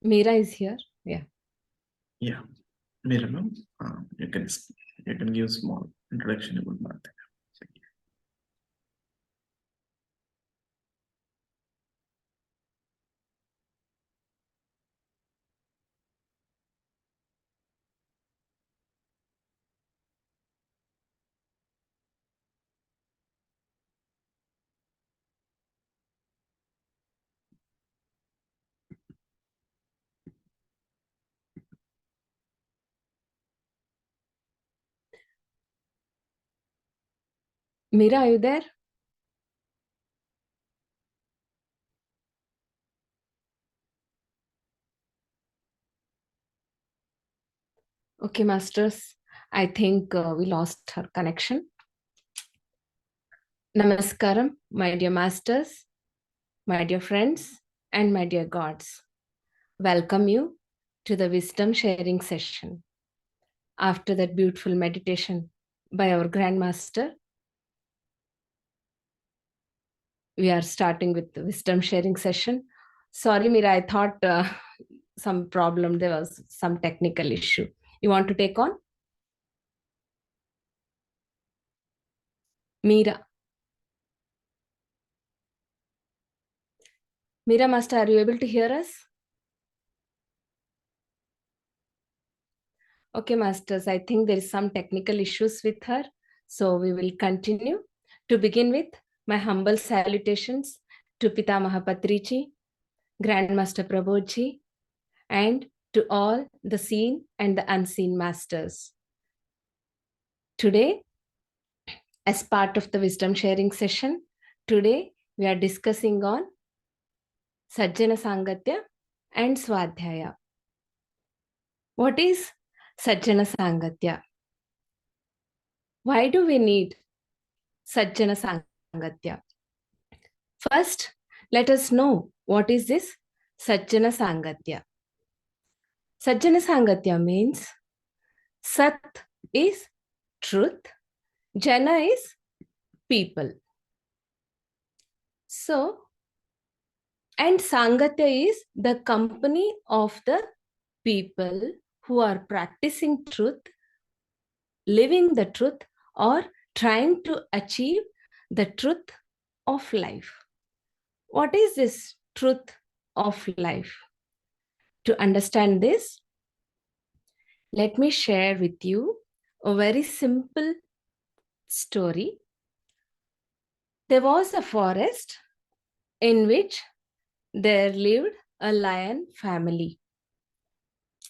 Meera is here. Yeah. Yeah. Meera, no? You can give small introduction about Bharathi. Meera, are you there? Okay, Masters. I think we lost her connection. Namaskaram, my dear Masters, my dear friends, and my dear gods. Welcome you to the wisdom sharing session. After that beautiful meditation by our Grandmaster, we are starting with the wisdom sharing session. Sorry, Meera, I thought some problem, there was some technical issue. You want to take on? Meera. Meera Master, are you able to hear us? Okay, Masters, I think there is some technical issues with her. So we will continue. To begin with, my humble salutations to Pitamaha Patriji, Grandmaster Prabodhji, and to all the seen and the unseen masters. Today, as part of the wisdom sharing session, today we are discussing on Sajjana Sangathya and Swadhyaya. What is Sajjana Sangathya? Why do we need Sajjana Sangathya? First, let us know what is this Sajjana Sangathya. Sajjana Sangathya means Sat is truth, Jana is people. So, and Sangathya is the company of the people who are practicing truth, living the truth, or trying to achieve the truth of life. What is this truth of life? To understand this, let me share with you a very simple story. There was a forest in which there lived a lion family.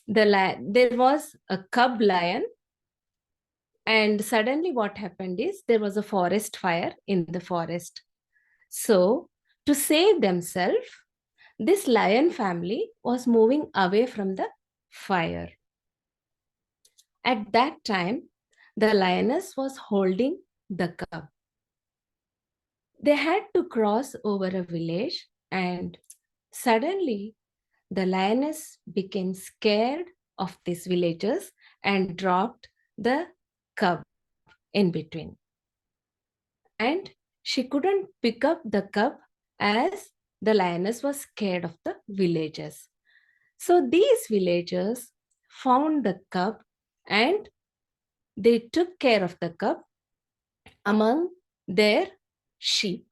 There was a cub lion, and suddenly what happened is there was a forest fire in the forest. So, to save themselves, this lion family was moving away from the fire. At that time, the lioness was holding the cub. They had to cross over a village, and suddenly the lioness became scared of these villagers and dropped the cub in between. And she couldn't pick up the cub as the lioness was scared of the villagers. So these villagers found the cub and they took care of the cub among their sheep.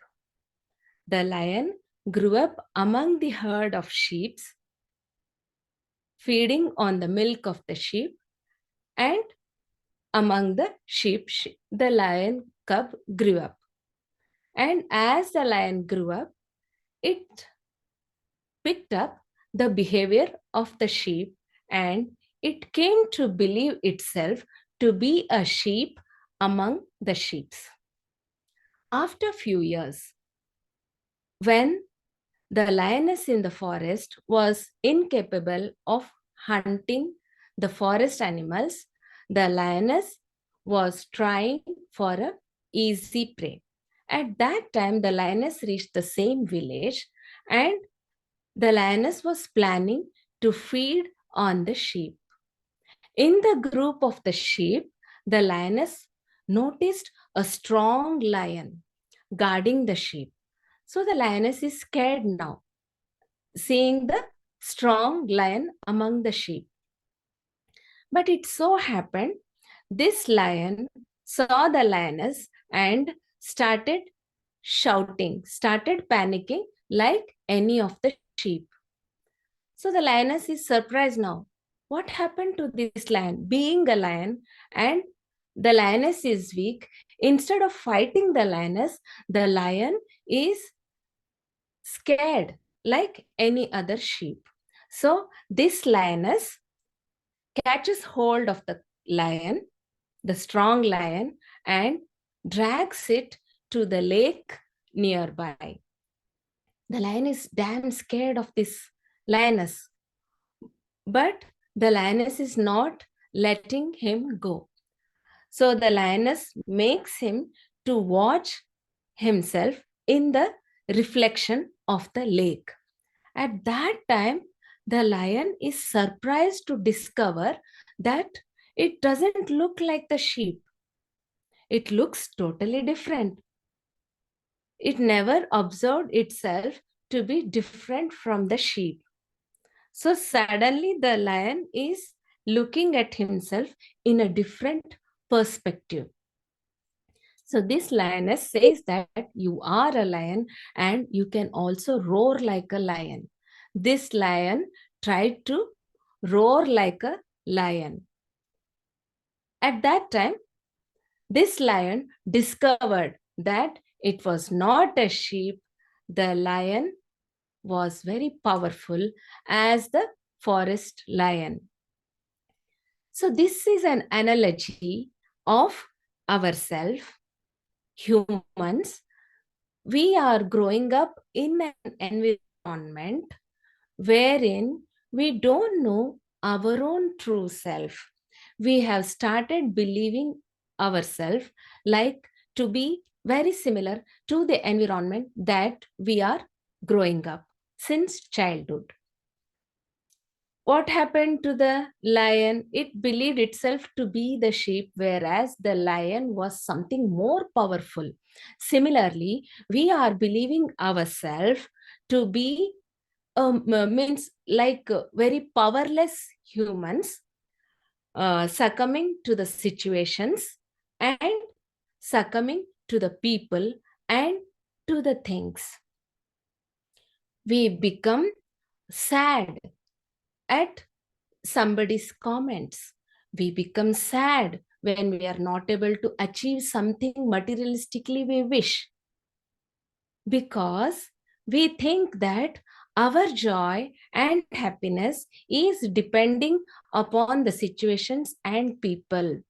The lion grew up among the herd of sheep, feeding on the milk of the sheep, and among the sheep, the lion cub grew up. And as the lion grew up, it picked up the behavior of the sheep, and it came to believe itself to be a sheep among the sheep. After a few years, when the lioness in the forest was incapable of hunting the forest animals, the lioness was trying for an easy prey. At that time, the lioness reached the same village, and the lioness was planning to feed on the sheep. In the group of the sheep, the lioness noticed a strong lion guarding the sheep. So the lioness is scared now, seeing the strong lion among the sheep. But it so happened, this lion saw the lioness and started shouting, started panicking like any of the sheep. So the lioness is surprised now. What happened to this lion? Being a lion and the lioness is weak. Instead of fighting the lioness, the lion is scared like any other sheep. So this lioness catches hold of the lion, the strong lion, and drags it to the lake nearby. The lion is damn scared of this lioness, but the lioness is not letting him go. So the lioness makes him to watch himself in the reflection of the lake. At that time, the lion is surprised to discover that it doesn't look like the sheep. It looks totally different. It never observed itself to be different from the sheep. So suddenly the lion is looking at himself in a different perspective. So this lioness says that you are a lion and you can also roar like a lion. This lion tried to roar like a lion. At that time, this lion discovered that it was not a sheep. The lion was very powerful as the forest lion. So this is an analogy of ourselves, humans. We are growing up in an environment wherein we don't know our own true self. We have started believing ourselves like to be very similar to the environment that we are growing up since childhood. What happened to the lion? It believed itself to be the sheep, whereas the lion was something more powerful. Similarly, we are believing ourselves to be means like very powerless humans, succumbing to the situations and succumbing to the people and to the things. We become sad at somebody's comments. We become sad when we are not able to achieve something materialistically we wish, because we think that our joy and happiness is depending upon the situations and people.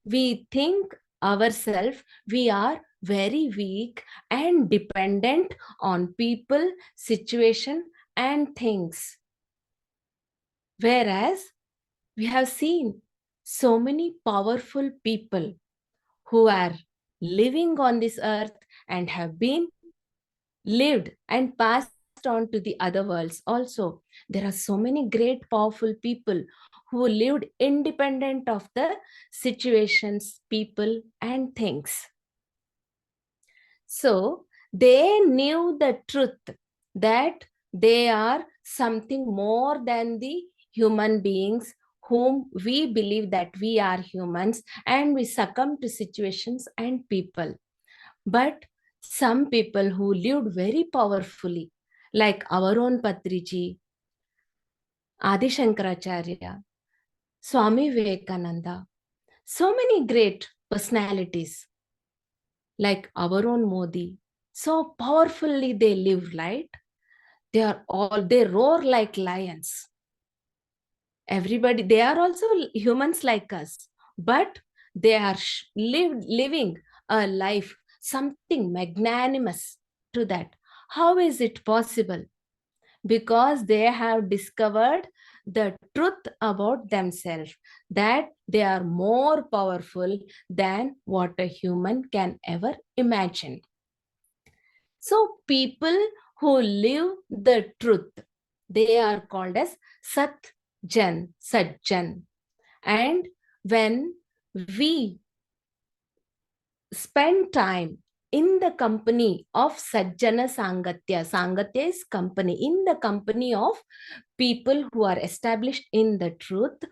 We think ourselves we are very weak and dependent on people, situation, and things. Whereas we have seen so many powerful people who are living on this earth and have been lived and passed on to the other worlds also. There are so many great powerful people who lived independent of the situations, people, and things. So they knew the truth that they are something more than the human beings whom we believe that we are humans and we succumb to situations and people. But some people who lived very powerfully, like our own Patriji, Adi Shankaracharya, Swami Vivekananda, so many great personalities, like our own Modi, so powerfully they live, right? They roar like lions. Everybody, they are also humans like us, but they are living a life, something magnanimous to that. How is it possible? Because they have discovered the truth about themselves, that they are more powerful than what a human can ever imagine. So people who live the truth, they are called as Sajjan. And when we spend time in the company of Sajjana Sangathya. Sangathya is company. In the company of people who are established in the truth,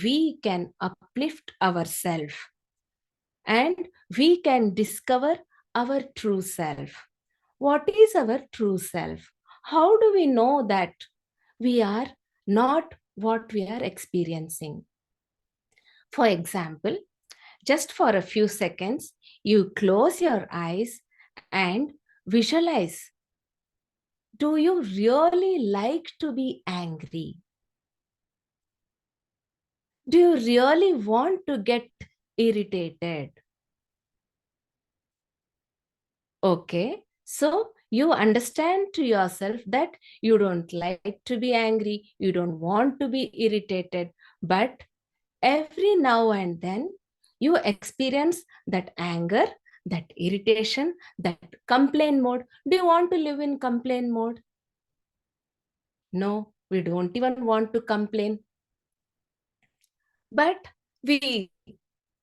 we can uplift ourselves and we can discover our true self. What is our true self? How do we know that we are not what we are experiencing? For example, just for a few seconds, you close your eyes and visualize. Do you really like to be angry? Do you really want to get irritated? Okay, so you understand to yourself that you don't like to be angry, you don't want to be irritated, but every now and then you experience that anger, that irritation, that complaint mode. Do you want to live in complaint mode? No, we don't even want to complain. But we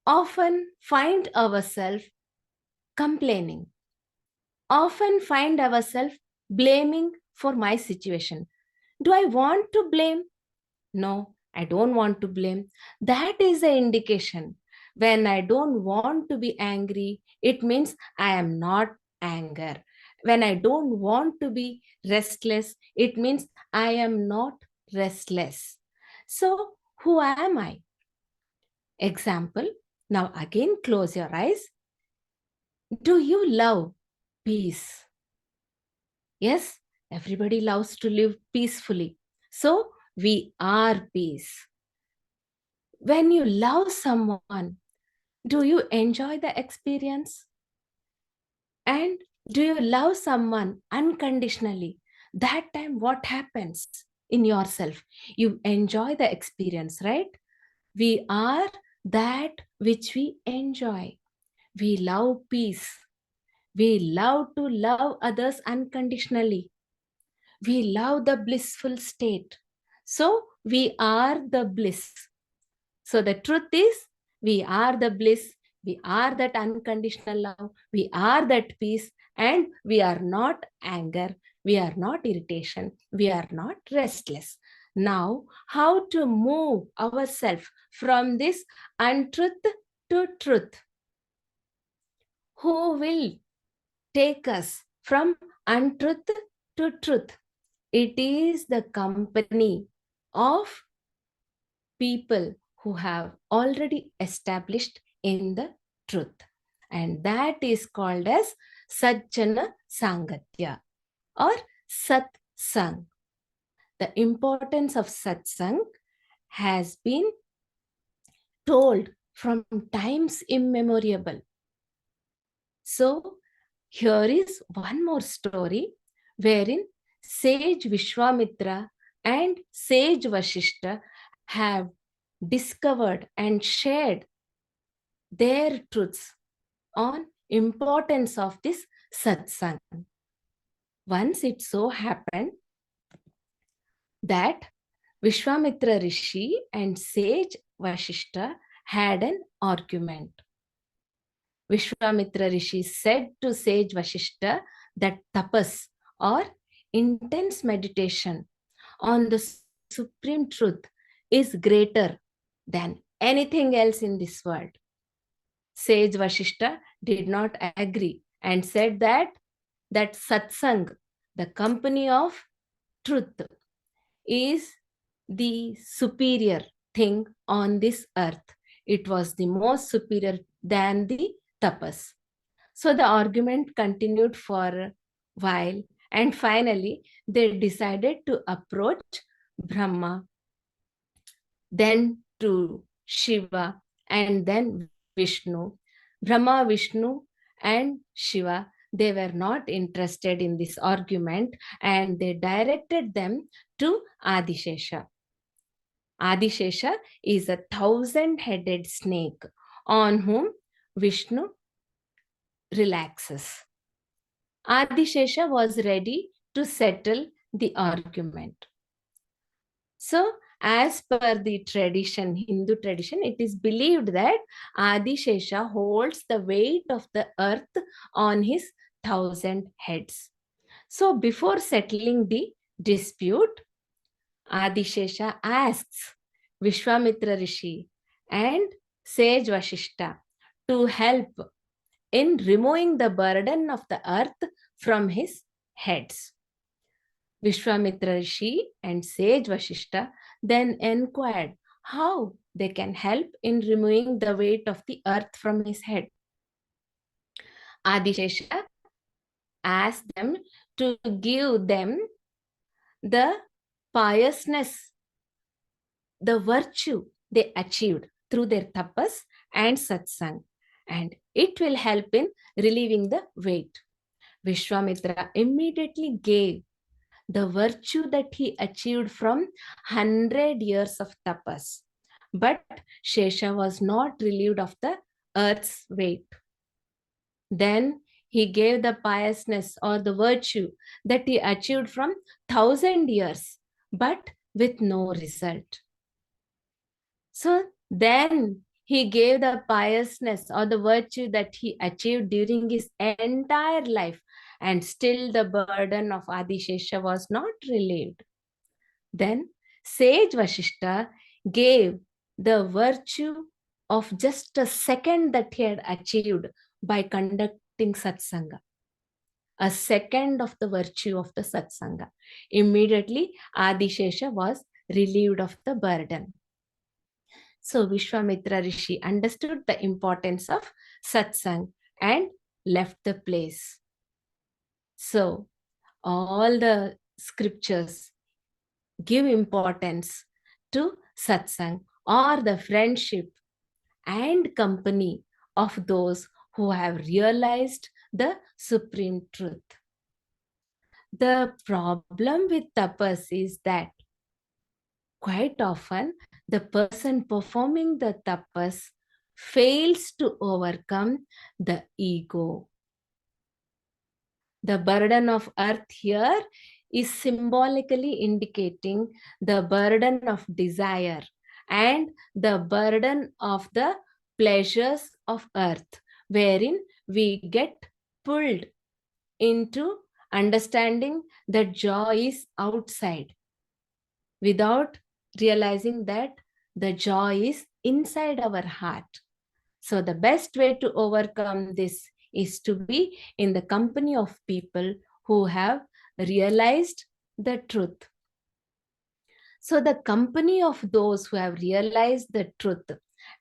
often find ourselves complaining, often find ourselves blaming for my situation. Do I want to blame? No, I don't want to blame. That is an indication. When I don't want to be angry, it means I am not anger. When I don't want to be restless, it means I am not restless. So, who am I? Example, now again close your eyes. Do you love peace? Yes, everybody loves to live peacefully. So, we are peace. When you love someone, do you enjoy the experience? And do you love someone unconditionally? That time, what happens in yourself? You enjoy the experience, right? We are that which we enjoy. We love peace. We love to love others unconditionally. We love the blissful state. So we are the bliss. So the truth is, we are the bliss, we are that unconditional love, we are that peace, and we are not anger, we are not irritation, we are not restless. Now, how to move ourselves from this untruth to truth? Who will take us from untruth to truth? It is the company of people who have already established in the truth. And that is called as Sajjana Sangathya or Satsang. The importance of Satsang has been told from times immemorial. So here is one more story wherein sage Vishwamitra and sage Vashishta have discovered and shared their truths on importance of this satsang. Once it so happened that Vishwamitra Rishi and sage Vashishta had an argument. Vishwamitra Rishi said to sage Vashishta that tapas or intense meditation on the supreme truth is greater than anything else in this world. Sage Vashishta did not agree and said that satsang, the company of truth, is the superior thing on this earth. It was the most superior than the tapas. So the argument continued for a while, and finally they decided to approach Brahma, then to Shiva, and then Vishnu. Brahma, Vishnu, and Shiva, they were not interested in this argument and they directed them to Adishesha. Adishesha is a 1,000-headed snake on whom Vishnu relaxes. Adishesha was ready to settle the argument. So, as per the tradition, Hindu tradition, it is believed that Adishesha holds the weight of the earth on his 1,000 heads. So, before settling the dispute, Adishesha asks Vishwamitra Rishi and sage Vashishta to help in removing the burden of the earth from his heads. Vishwamitra Rishi and sage Vashishta then inquired how they can help in removing the weight of the earth from his head. Adishesha asked them to give them the piousness, the virtue they achieved through their tapas and satsang, and it will help in relieving the weight. Vishwamitra immediately gave the virtue that he achieved from 100 years of tapas. But Shesha was not relieved of the earth's weight. Then he gave the piousness or the virtue that he achieved from 1,000 years, but with no result. So then he gave the piousness or the virtue that he achieved during his entire life, and still the burden of Adishesha was not relieved. Then sage Vashishta gave the virtue of just a second that he had achieved by conducting satsanga. A second of the virtue of the satsanga. Immediately, Adishesha was relieved of the burden. So Vishwamitra Rishi understood the importance of satsang and left the place. So all the scriptures give importance to satsang or the friendship and company of those who have realized the supreme truth. The problem with tapas is that quite often the person performing the tapas fails to overcome the ego. The burden of earth here is symbolically indicating the burden of desire and the burden of the pleasures of earth, wherein we get pulled into understanding that joy is outside without realizing that the joy is inside our heart. So the best way to overcome this is to be in the company of people who have realized the truth. So the company of those who have realized the truth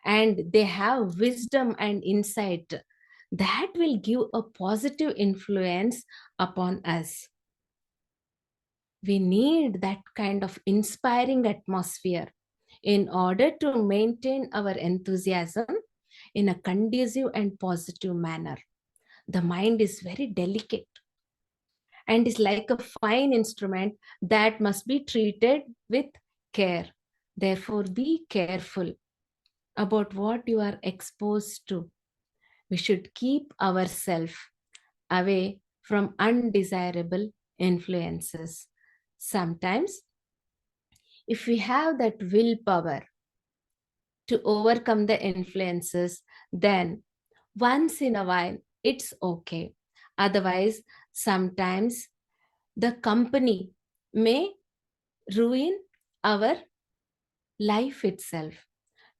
and they have wisdom and insight, that will give a positive influence upon us. We need that kind of inspiring atmosphere in order to maintain our enthusiasm in a conducive and positive manner. The mind is very delicate and is like a fine instrument that must be treated with care. Therefore, be careful about what you are exposed to. We should keep ourselves away from undesirable influences. Sometimes, if we have that willpower to overcome the influences, then once in a while, it's okay. Otherwise, sometimes the company may ruin our life itself.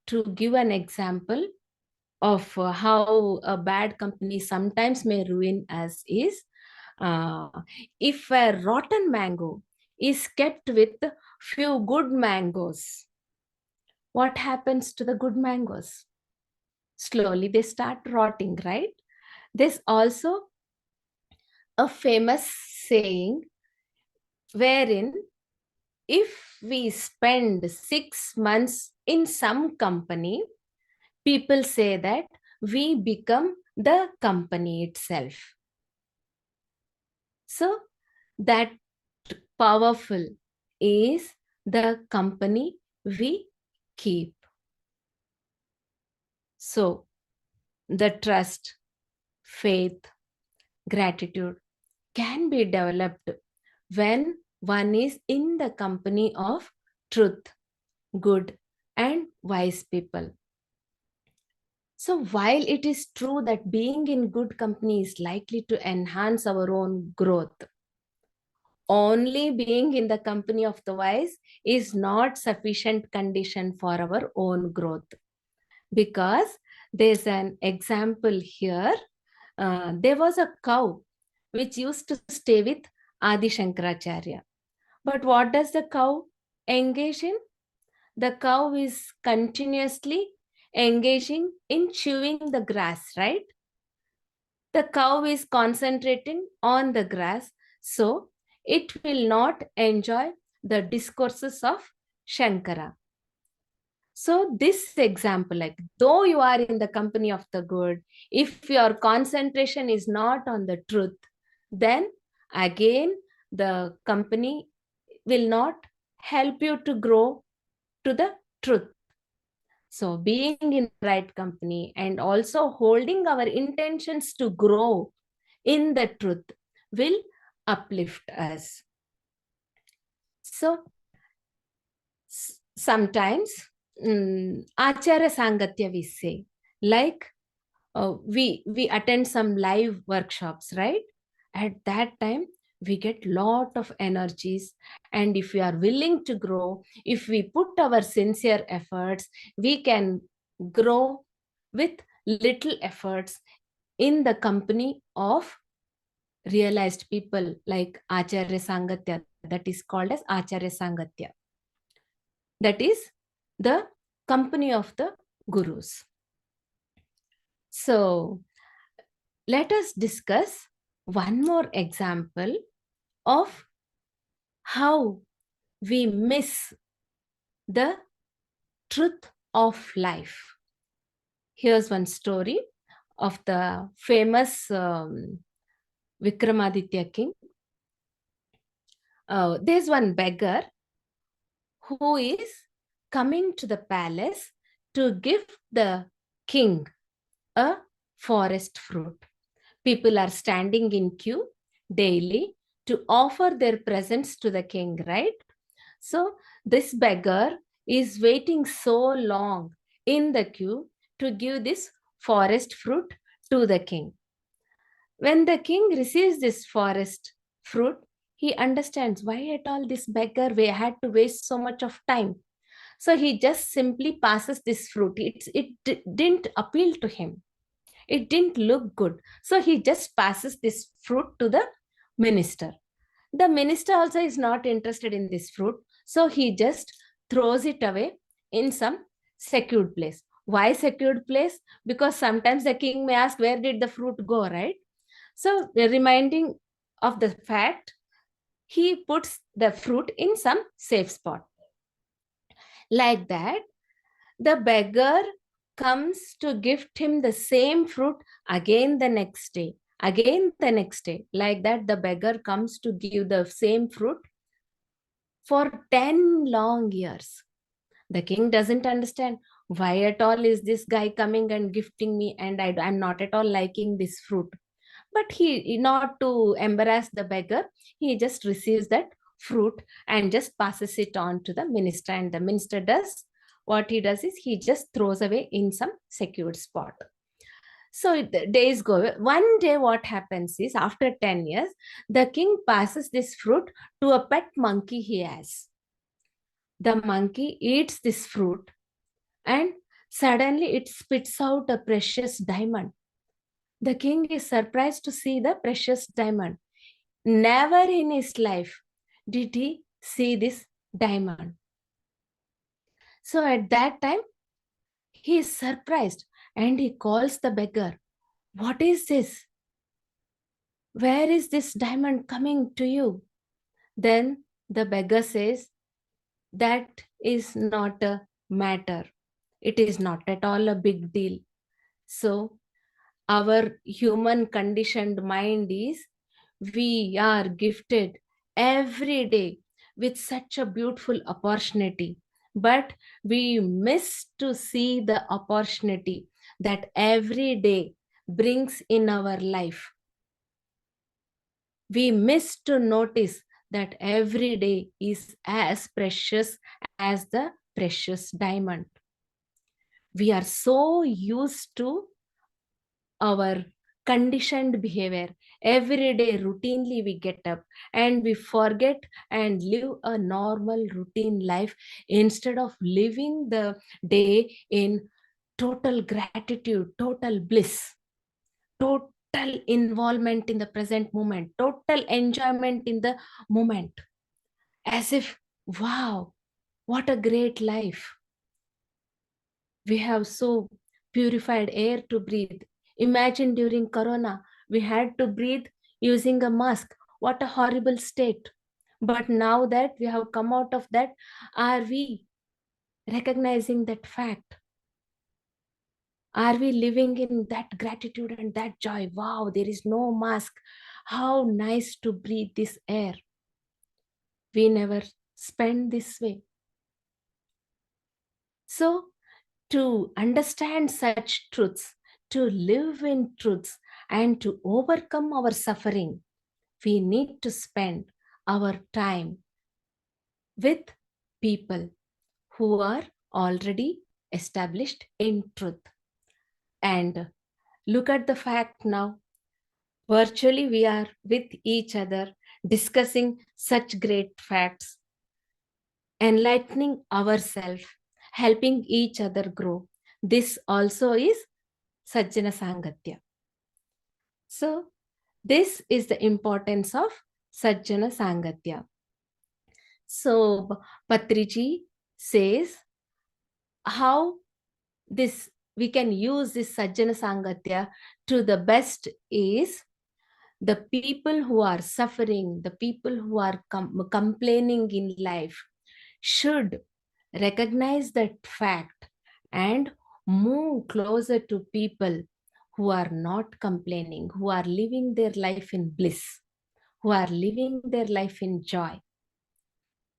To give an example of how a bad company sometimes may ruin us is, if a rotten mango is kept with few good mangoes, what happens to the good mangoes? Slowly they start rotting, right? There's also a famous saying wherein if we spend 6 months in some company, people say that we become the company itself. So that powerful is the company we keep. So the trust, faith, gratitude can be developed when one is in the company of truth, good, and wise people. So while it is true that being in good company is likely to enhance our own growth, only being in the company of the wise is not sufficient condition for our own growth. Because there's an example here. There was a cow which used to stay with Adi Shankaracharya. But what does the cow engage in? The cow is continuously engaging in chewing the grass, right? The cow is concentrating on the grass, so it will not enjoy the discourses of Shankara. So this example, like though you are in the company of the good, if your concentration is not on the truth, then again the company will not help you to grow to the truth. So being in the right company and also holding our intentions to grow in the truth will uplift us. So sometimes Acharya Sangathya we say, like we attend some live workshops, right? At that time we get lot of energies, and if we are willing to grow, if we put our sincere efforts, we can grow with little efforts in the company of realized people like Acharya Sangathya, that is called as Acharya Sangathya. That is the company of the gurus. So let us discuss one more example of how we miss the truth of life. Here's one story of the famous Vikramaditya king. There's one beggar who is coming to the palace to give the king a forest fruit. People are standing in queue daily to offer their presents to the king, right? So this beggar is waiting so long in the queue to give this forest fruit to the king. When the king receives this forest fruit, he understands why at all this beggar had to waste so much of time. So he just simply passes this fruit. It didn't appeal to him. It didn't look good. So he just passes this fruit to the minister. The minister also is not interested in this fruit. So he just throws it away in some secured place. Why secured place? Because sometimes the king may ask, where did the fruit go, right? So reminding of the fact, he puts the fruit in some safe spot. Like that, the beggar comes to gift him the same fruit again the next day, again the next day. Like that, the beggar comes to give the same fruit for 10 long years. The king doesn't understand why at all is this guy coming and gifting me, and I'm not at all liking this fruit. But he, not to embarrass the beggar, he just receives that fruit and just passes it on to the minister. And the minister does, what he does is he just throws away in some secured spot. So the days go. One day what happens is, after 10 years, the king passes this fruit to a pet monkey he has. The monkey eats this fruit and suddenly it spits out a precious diamond. The king is surprised to see the precious diamond. Never in his life did he see this diamond. So at that time, he is surprised and he calls the beggar. What is this? Where is this diamond coming to you? Then the beggar says, that is not a matter. It is not at all a big deal. So our human conditioned mind is, we are gifted every day with such a beautiful opportunity, but we miss to see the opportunity that every day brings in our life. We miss to notice that every day is as precious as the precious diamond. We are so used to our conditioned behavior. Every day, routinely, we get up and we forget and live a normal routine life instead of living the day in total gratitude, total bliss, total involvement in the present moment, total enjoyment in the moment, as if, wow, what a great life. We have so purified air to breathe. Imagine during Corona, we had to breathe using a mask. What a horrible state. But now that we have come out of that, are we recognizing that fact? Are we living in that gratitude and that joy? Wow, there is no mask. How nice to breathe this air. We never spend this way. So, to understand such truths, to live in truths, and to overcome our suffering, we need to spend our time with people who are already established in truth. And look at the fact now, virtually we are with each other discussing such great facts, enlightening ourselves, helping each other grow. This also is Sajjana Sangathya. So, this is the importance of Sajjana Sangathya. So, Patriji says how this we can use this Sajjana Sangathya to the best is the people who are suffering, the people who are complaining in life should recognize that fact and move closer to people who are not complaining, who are living their life in bliss, who are living their life in joy.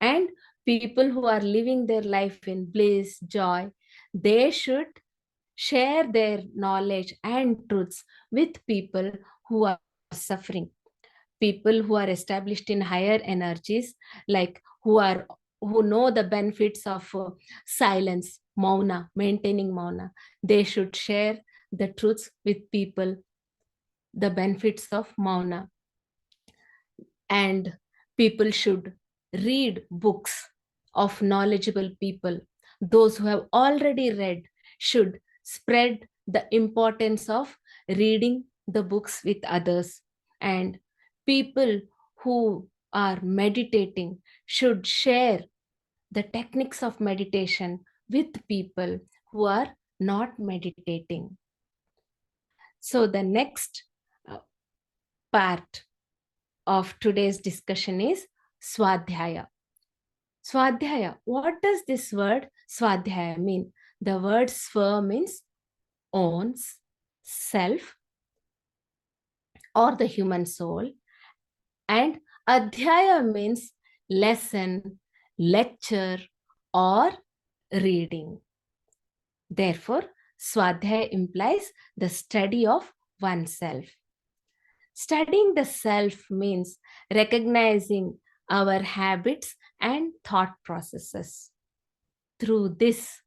And people who are living their life in bliss, joy, they should share their knowledge and truths with people who are suffering, people who are established in higher energies, like who know the benefits of silence, mauna, maintaining mauna. They should share the truths with people, the benefits of mauna. And people should read books of knowledgeable people. Those who have already read should spread the importance of reading the books with others. And people who are meditating should share the techniques of meditation with people who are not meditating. So the next part of today's discussion is Swadhyaya. Swadhyaya, what does this word Swadhyaya mean? The word Swa means owns, self, or the human soul. And Adhyaya means lesson, lecture, or reading. Therefore, Swadhyaya implies the study of oneself. Studying the self means recognizing our habits and thought processes. Through this,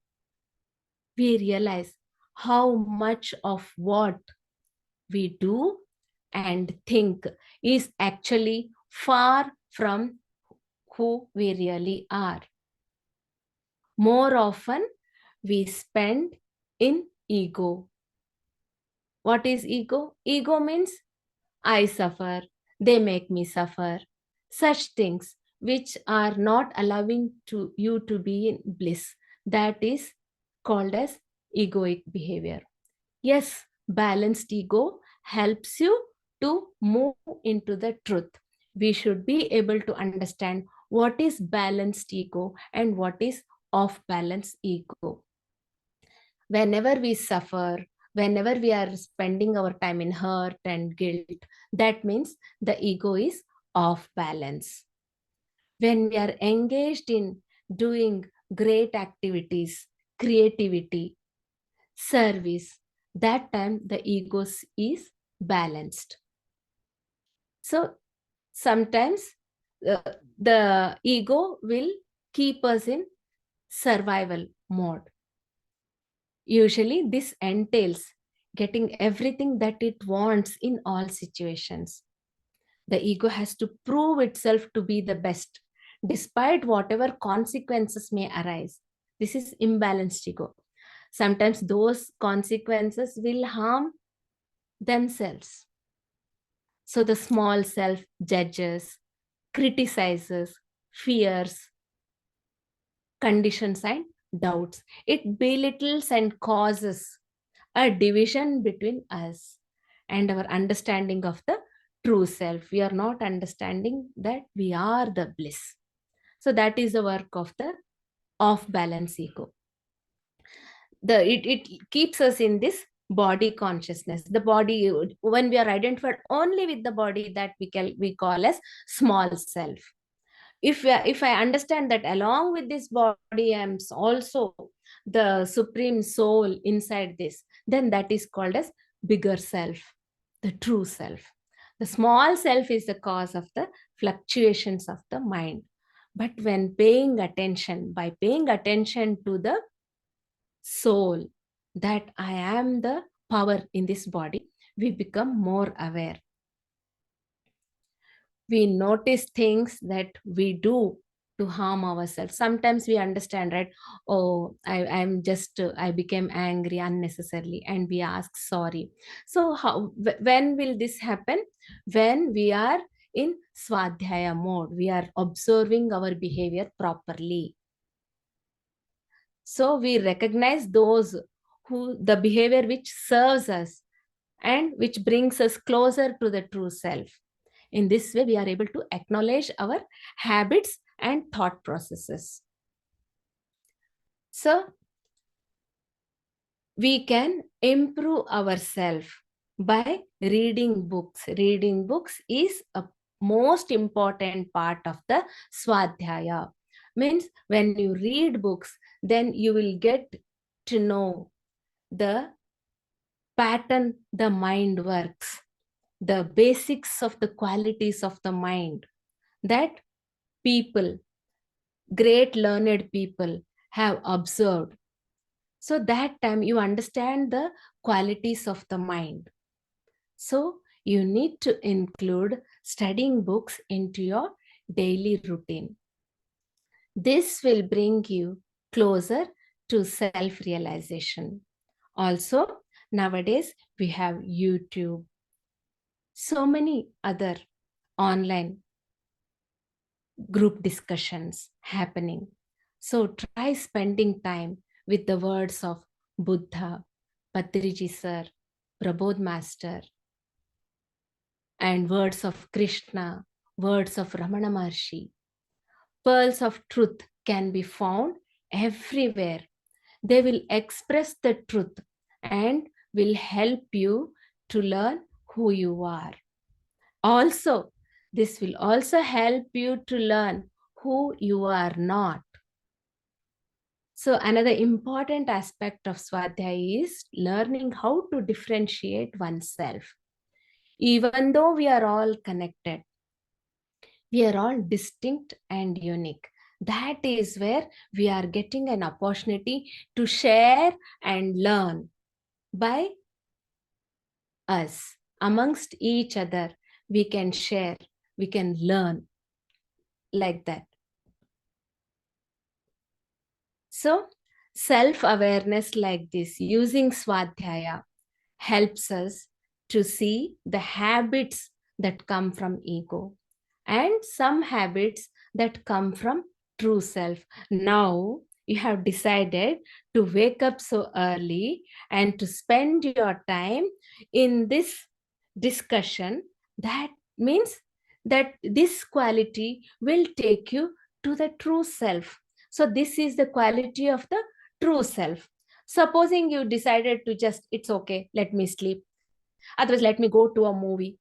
we realize how much of what we do and think is actually far from who we really are. More often, we spend in ego. What is ego? Ego means I suffer, they make me suffer. Such things which are not allowing you to be in bliss. That is called as egoic behavior. Yes, balanced ego helps you to move into the truth. We should be able to understand what is balanced ego and what is off balance ego. Whenever we suffer, whenever we are spending our time in hurt and guilt, that means the ego is off balance. When we are engaged in doing great activities, creativity, service, that time the ego is balanced. So sometimes the ego will keep us in survival mode. Usually this entails getting everything that it wants in all situations. The ego has to prove itself to be the best, despite whatever consequences may arise. This is imbalanced ego. Sometimes those consequences will harm themselves. So the small self judges, criticizes, fears, conditions, and doubts. It belittles and causes a division between us and our understanding of the true self. We are not understanding that we are the bliss. So that is the work of the off balance ego. It keeps us in this body consciousness. The body, when we are identified only with the body, that we call as small self. If I understand that along with this body I am also the supreme soul inside this, then that is called as bigger self, the true self. The small self is the cause of the fluctuations of the mind. But when by paying attention to the soul, that I am the power in this body, we become more aware. We notice things that we do to harm ourselves. Sometimes we understand, right? Oh, I became angry unnecessarily, and we ask sorry. So when will this happen? When we are in Swadhyaya mode, we are observing our behavior properly. So we recognize the behavior which serves us and which brings us closer to the true self. In this way, we are able to acknowledge our habits and thought processes. So we can improve ourselves by reading books. Reading books is a most important part of the Swadhyaya. Means when you read books, then you will get to know the pattern the mind works, the basics of the qualities of the mind that people, great learned people, have observed. So that time you understand the qualities of the mind. So you need to include studying books into your daily routine. This will bring you closer to self-realization. Also, nowadays we have YouTube, so many other online group discussions happening. So try spending time with the words of Buddha, Patriji sir, Prabodh Master, and words of Krishna, words of Ramana Maharshi. Pearls of truth can be found everywhere. They will express the truth and will help you to learn who you are. Also, this will also help you to learn who you are not. So another important aspect of Swadhyaya is learning how to differentiate oneself. Even though we are all connected, we are all distinct and unique. That is where we are getting an opportunity to share and learn by us. Amongst each other, we can share, we can learn like that. So self-awareness like this, using Swadhyaya, helps us to see the habits that come from ego and some habits that come from true self. Now you have decided to wake up so early and to spend your time in this discussion. That means that this quality will take you to the true self. So this is the quality of the true self. Supposing you decided to just, it's okay, let me sleep, otherwise let me go to a movie,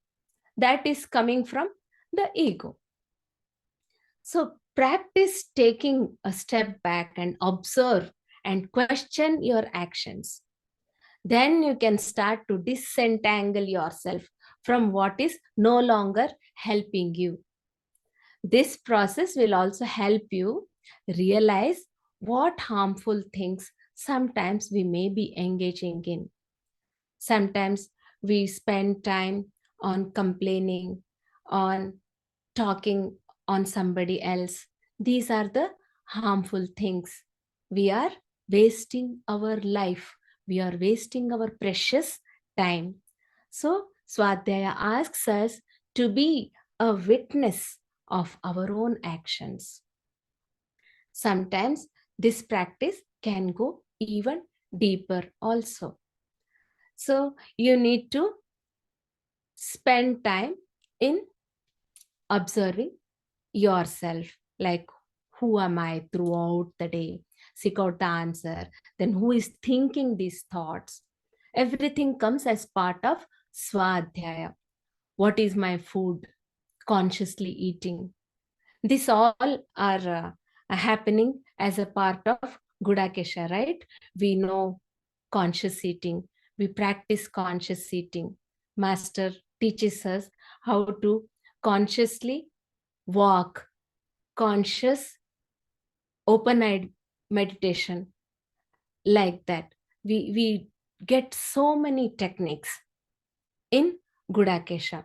that is coming from the ego. So practice taking a step back and observe and question your actions. Then you can start to disentangle yourself from what is no longer helping you. This process will also help you realize what harmful things sometimes we may be engaging in. Sometimes we spend time on complaining, on talking on somebody else. These are the harmful things. We are wasting our life. We are wasting our precious time. So, Swadhyaya asks us to be a witness of our own actions. Sometimes this practice can go even deeper also. So, you need to spend time in observing yourself, like who am I throughout the day? Seek out the answer. Then who is thinking these thoughts? Everything comes as part of Swadhyaya. What is my food? Consciously eating. This all are happening as a part of Gudakesha, right? We know conscious eating. We practice conscious eating. Master teaches us how to consciously walk, conscious open-eyed meditation, like that. We get so many techniques in Gudakesha.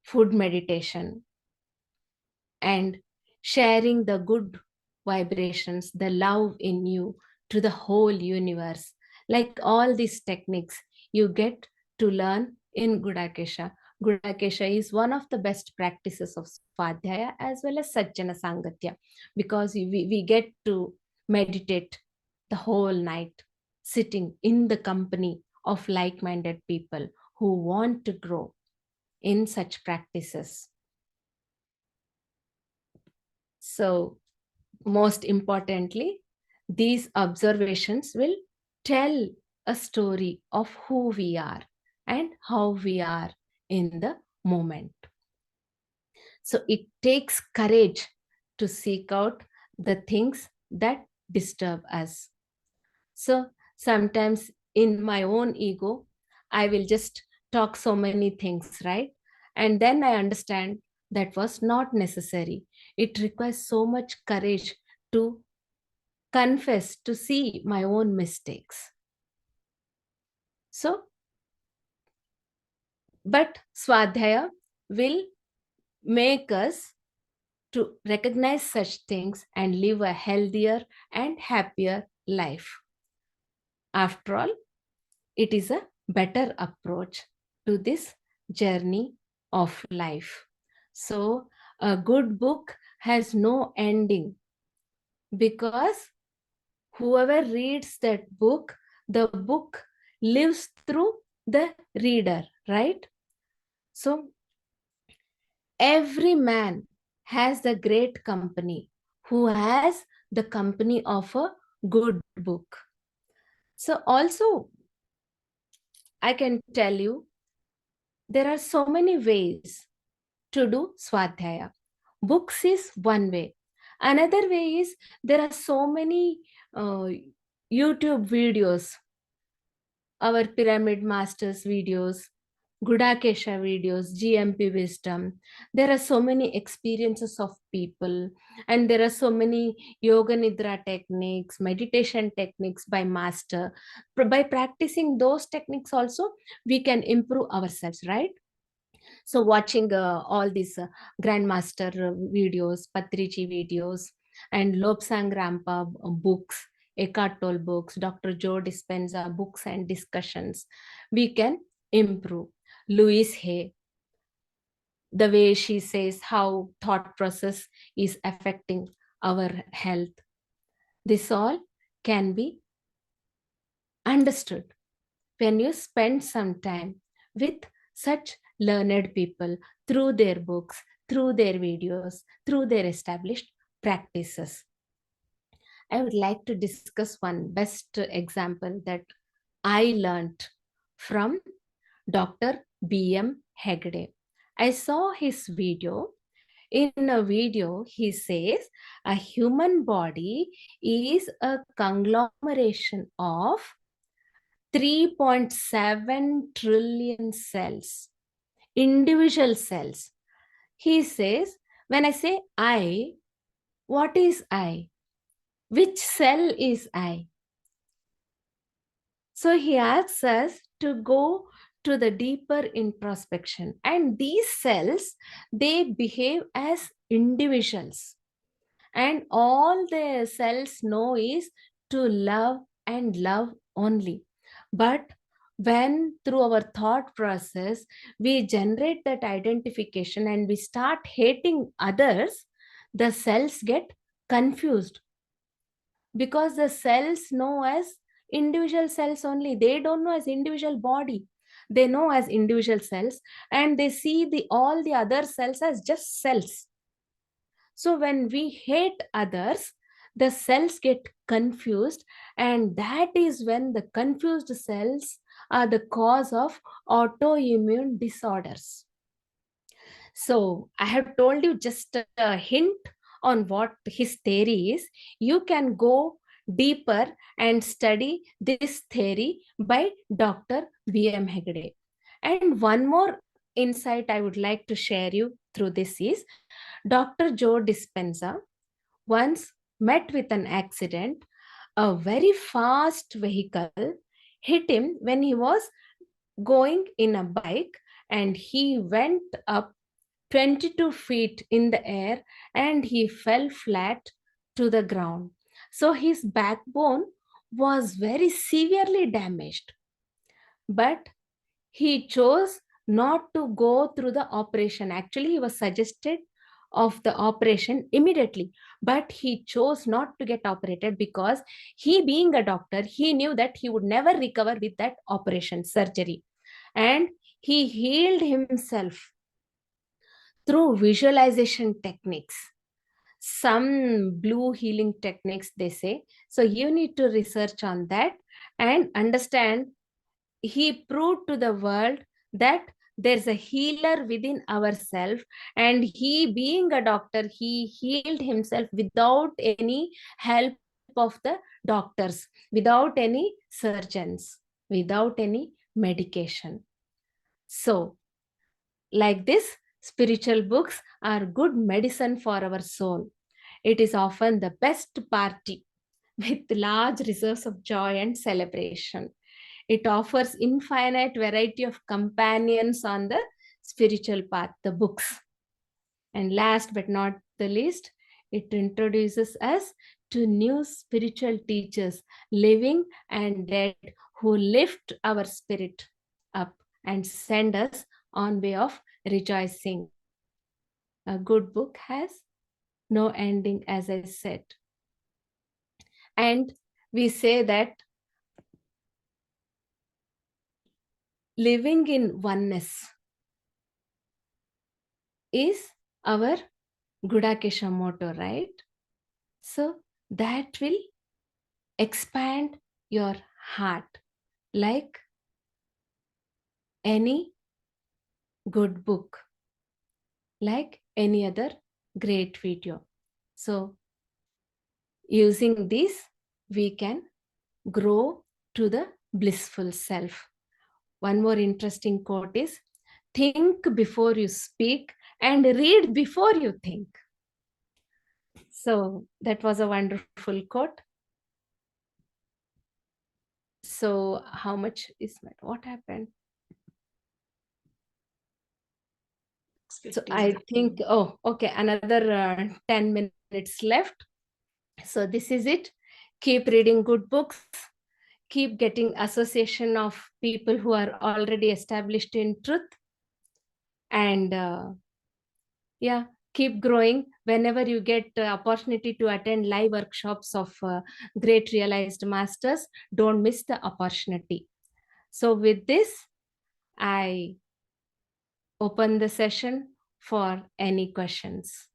Food meditation and sharing the good vibrations, the love in you to the whole universe. Like all these techniques you get to learn in Gudakesha. Gudakesha is one of the best practices of Swadhyaya as well as Sajjana Sangathya, because we get to meditate the whole night, sitting in the company of like-minded people who want to grow in such practices. So, most importantly, these observations will tell a story of who we are and how we are in the moment. So it takes courage to seek out the things that disturb us. So sometimes in my own ego, I will just talk so many things, right? And then I understand that was not necessary. It requires so much courage to confess, to see my own mistakes. So, but Swadhyaya will make us to recognize such things and live a healthier and happier life. After all, it is a better approach to this journey of life. So, a good book has no ending, because whoever reads that book, the book lives through the reader, right? So every man has the great company who has the company of a good book. So also, I can tell you, there are so many ways to do Swadhyaya. Books is one way. Another way is there are so many YouTube videos, our Pyramid Masters videos, Gudakesha videos, GMP Wisdom. There are so many experiences of people, and there are so many yoga nidra techniques, meditation techniques by master. By practicing those techniques also, we can improve ourselves, right? So watching all these grandmaster videos, Patrici videos, and Lobsang Rampa books, Eckhart Tolle books, Dr. Joe Dispenza books and discussions, we can improve. Louise Hay, the way she says how thought process is affecting our health. This all can be understood when you spend some time with such learned people through their books, through their videos, through their established practices. I would like to discuss one best example that I learned from Dr. B.M. Hegde. I saw his video. In a video, he says a human body is a conglomeration of 3.7 trillion cells, individual cells. He says When I say I, what is I? Which cell is I? So he asks us to go to the deeper introspection. And these cells, they behave as individuals. And all the cells know is to love and love only. But when through our thought process, we generate that identification and we start hating others, the cells get confused, because the cells know as individual cells only. They don't know as individual body. They know as individual cells, and they see the all the other cells as just cells. So when we hate others, the cells get confused, and that is when the confused cells are the cause of autoimmune disorders. So I have told you just a hint on what his theory is. You can go deeper and study this theory by Dr. V.M. Hegde. And one more insight I would like to share you through this is Dr. Joe Dispenza once met with an accident. A very fast vehicle hit him when he was going in a bike, and he went up 22 feet in the air and he fell flat to the ground. So his backbone was very severely damaged. But he chose not to go through the operation. Actually, he was suggested of the operation immediately, but he chose not to get operated because he, being a doctor, he knew that he would never recover with that operation surgery. And he healed himself through visualization techniques, some blue healing techniques, they say. So you need to research on that and understand. He proved to the world that there's a healer within ourselves, and he, being a doctor, he healed himself without any help of the doctors, without any surgeons, without any medication. So like this, spiritual books are good medicine for our soul. It is often the best party with large reserves of joy and celebration. It offers infinite variety of companions on the spiritual path, the books. And last but not the least, it introduces us to new spiritual teachers, living and dead, who lift our spirit up and send us on way of rejoicing. A good book has no ending, as I said. And we say that living in oneness is our Gudakesha motto, right? So that will expand your heart like any good book, like any other great video. So using this, we can grow to the blissful self. One more interesting quote is, think before you speak and read before you think. So that was a wonderful quote. So how much is my, what happened? So I think, oh, okay, another 10 minutes left. So this is it. Keep reading good books. Keep getting association of people who are already established in truth. And yeah, keep growing. Whenever you get opportunity to attend live workshops of great realized masters, don't miss the opportunity. So with this, I open the session for any questions.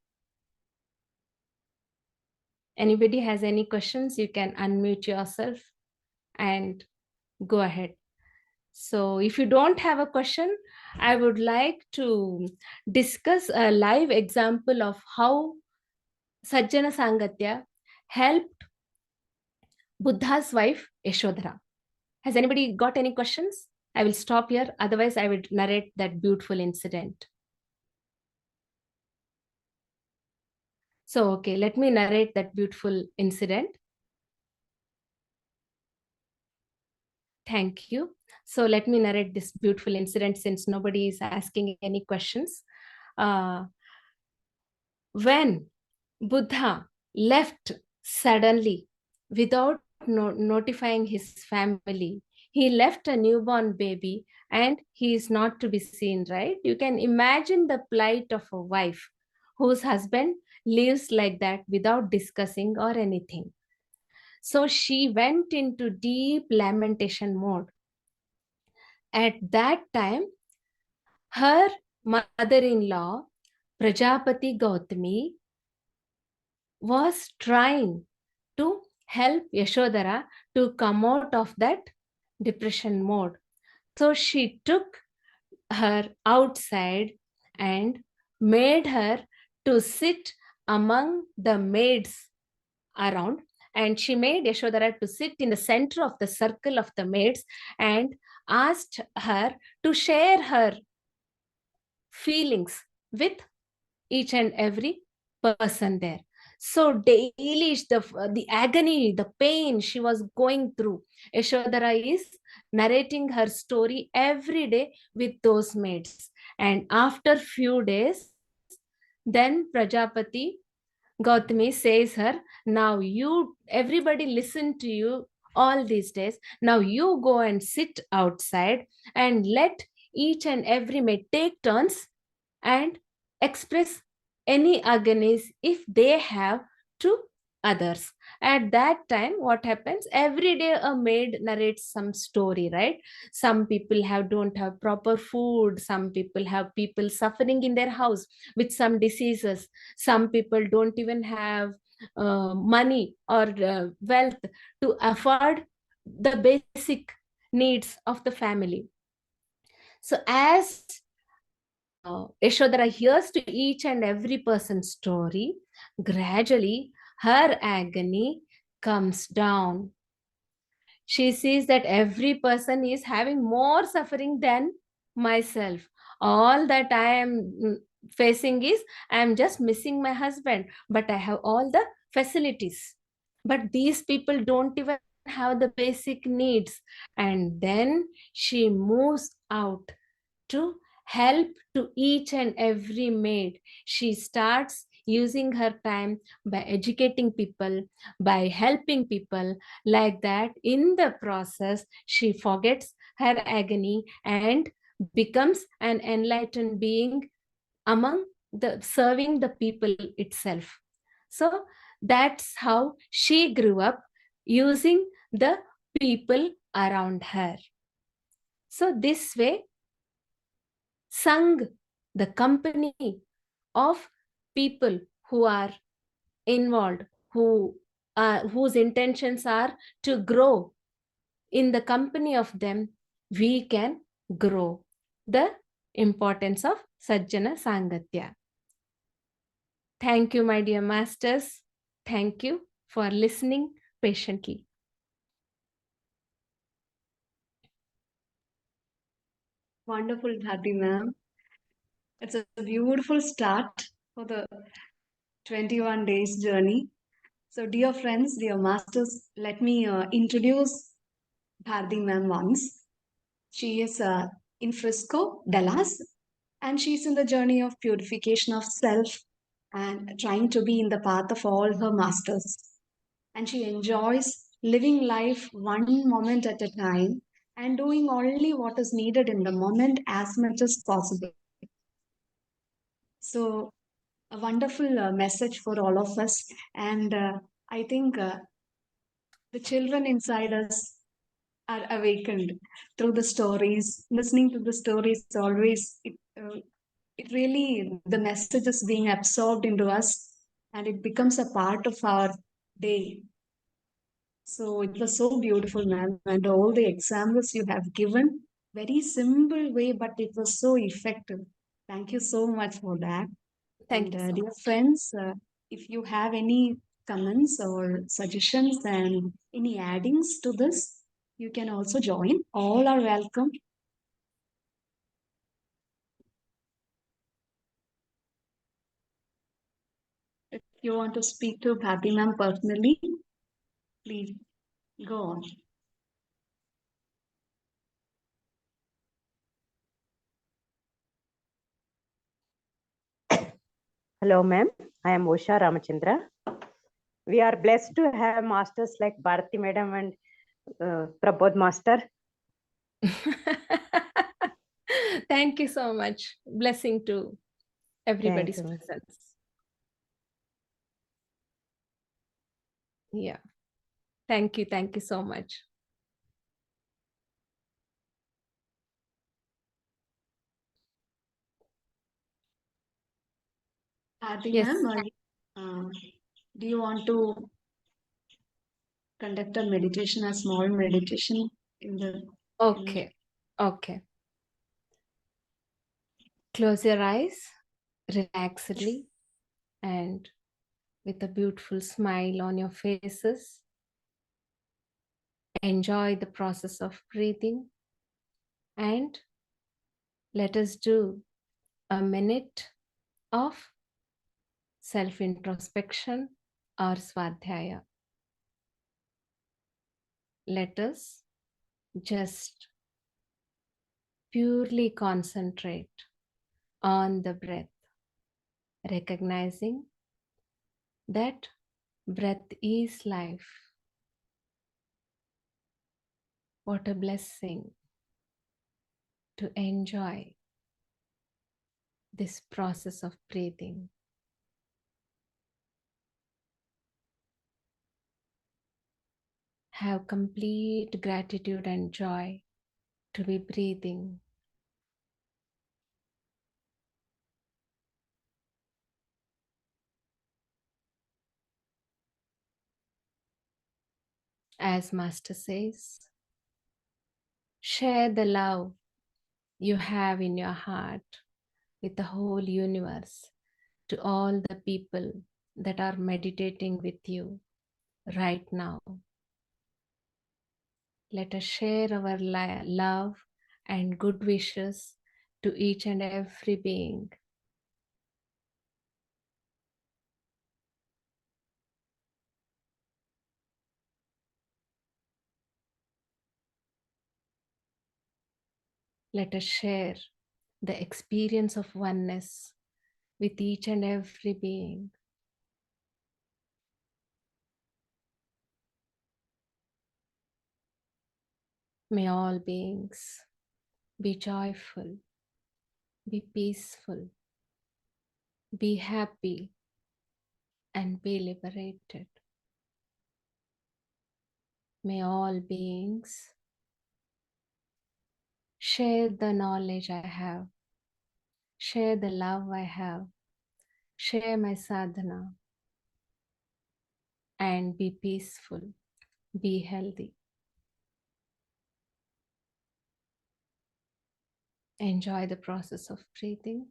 Anybody has any questions, you can unmute yourself and go ahead. So if you don't have a question, I would like to discuss a live example of how Sajjana Sangathya helped Buddha's wife, Yashodhara. Has anybody got any questions? I will stop here. Otherwise, I will narrate that beautiful incident. So, okay, let me narrate that beautiful incident. Thank you. So let me narrate this beautiful incident since nobody is asking any questions. When Buddha left suddenly without notifying his family, he left a newborn baby and he is not to be seen, right? You can imagine the plight of a wife whose husband lives like that without discussing or anything. So she went into deep lamentation mode. At that time, her mother-in-law, Prajapati Gautami, was trying to help Yashodhara to come out of that depression mode. So she took her outside and made her to sit among the maids around, and she made Yashodhara to sit in the center of the circle of the maids and asked her to share her feelings with each and every person there. So daily the agony, the pain she was going through, Yashodhara is narrating her story every day with those maids. And after few days, then Prajapati Gautami says her, now you, everybody listen to you all these days. Now you go and sit outside and let each and every maid take turns and express any agonies if they have to others. At that time, what happens? Every day a maid narrates some story, right? Some people don't have proper food. Some people have people suffering in their house with some diseases. Some people don't even have money or wealth to afford the basic needs of the family. So as Yashodhara hears to each and every person's story, gradually her agony comes down. She sees that every person is having more suffering than myself. All that I am facing is I am just missing my husband, but I have all the facilities. But these people don't even have the basic needs. And then she moves out to help to each and every maid. She starts using her time by educating people, by helping people. Like that, in the process, she forgets her agony and becomes an enlightened being among the serving the people itself. So that's how she grew up, using the people around her. So this way, Sang, the company of people who are involved, whose intentions are to grow, in the company of them, we can grow. The importance of Sajjana Sangathya. Thank you, my dear masters. Thank you for listening patiently. Wonderful, Bharathi ma'am. It's a beautiful start for the 21 days journey. So, dear friends, dear masters, let me introduce Bharathi ma'am once. She is in Frisco, Dallas, and she's in the journey of purification of self and trying to be in the path of all her masters. And she enjoys living life one moment at a time and doing only what is needed in the moment as much as possible. So, a wonderful message for all of us. And I think the children inside us are awakened through the stories. Listening to the stories always, it really, the message is being absorbed into us and it becomes a part of our day. So it was so beautiful, ma'am. And all the examples you have given, very simple way, but it was so effective. Thank you so much for that. Thank And you so dear much. friends, if you have any comments or suggestions and any addings to this, you can also join. All are welcome. you want to speak to Bharti ma'am personally, please go on. Hello, ma'am. I am Usha Ramachandra. We are blessed to have masters like Bharathi madam and Prabodh Master. Thank you so much. Blessing to everybody's you, ma'am. presence. Yeah. Thank you. Thank you so much. Bharti Yes. ma'am, do you want to conduct a meditation, a small meditation in the... Okay. Okay. Close your eyes relaxedly and with a beautiful smile on your faces. Enjoy the process of breathing and let us do a minute of self-introspection or Swadhyaya. Let us just purely concentrate on the breath, recognizing that breath is life. What a blessing to enjoy this process of breathing. Have complete gratitude and joy to be breathing. As Master says, share the love you have in your heart with the whole universe to all the people that are meditating with you right now. Let us share our love and good wishes to each and every being. Let us share the experience of oneness with each and every being. May all beings be joyful, be peaceful, be happy, and be liberated. May all beings share the knowledge I have, share the love I have, share my sadhana, and be peaceful, be healthy. Enjoy the process of breathing.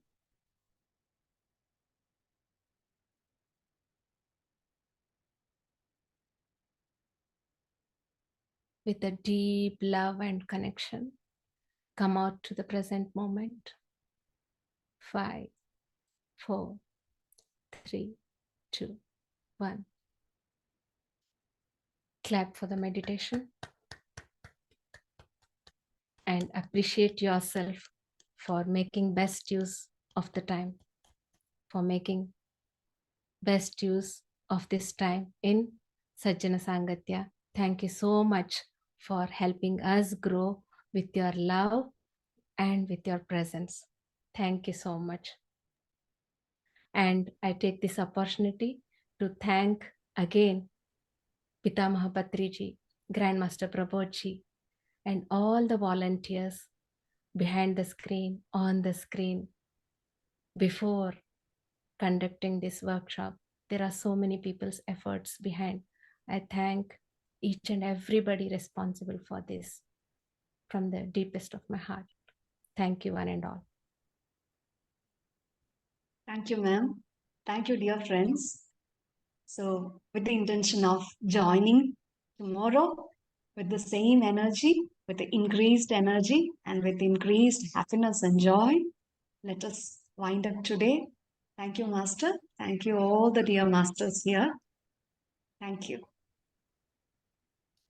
With a deep love and connection, come out to the present moment. 5, 4, 3, 2, 1. Clap for the meditation and appreciate yourself for making best use of the time, for making best use of this time in Sajjana Sangathya. Thank you so much for helping us grow with your love and with your presence. Thank you so much. And I take this opportunity to thank again Pitamaha Patriji, Grandmaster Prabodhji, and all the volunteers behind the screen, on the screen, before conducting this workshop. There are so many people's efforts behind. I thank each and everybody responsible for this from the deepest of my heart. Thank you, one and all. Thank you, ma'am. Thank you, dear friends. So, with the intention of joining tomorrow with the same energy, with the increased energy and with increased happiness and joy, let us wind up today. Thank you, Master. Thank you, all the dear masters here. Thank you.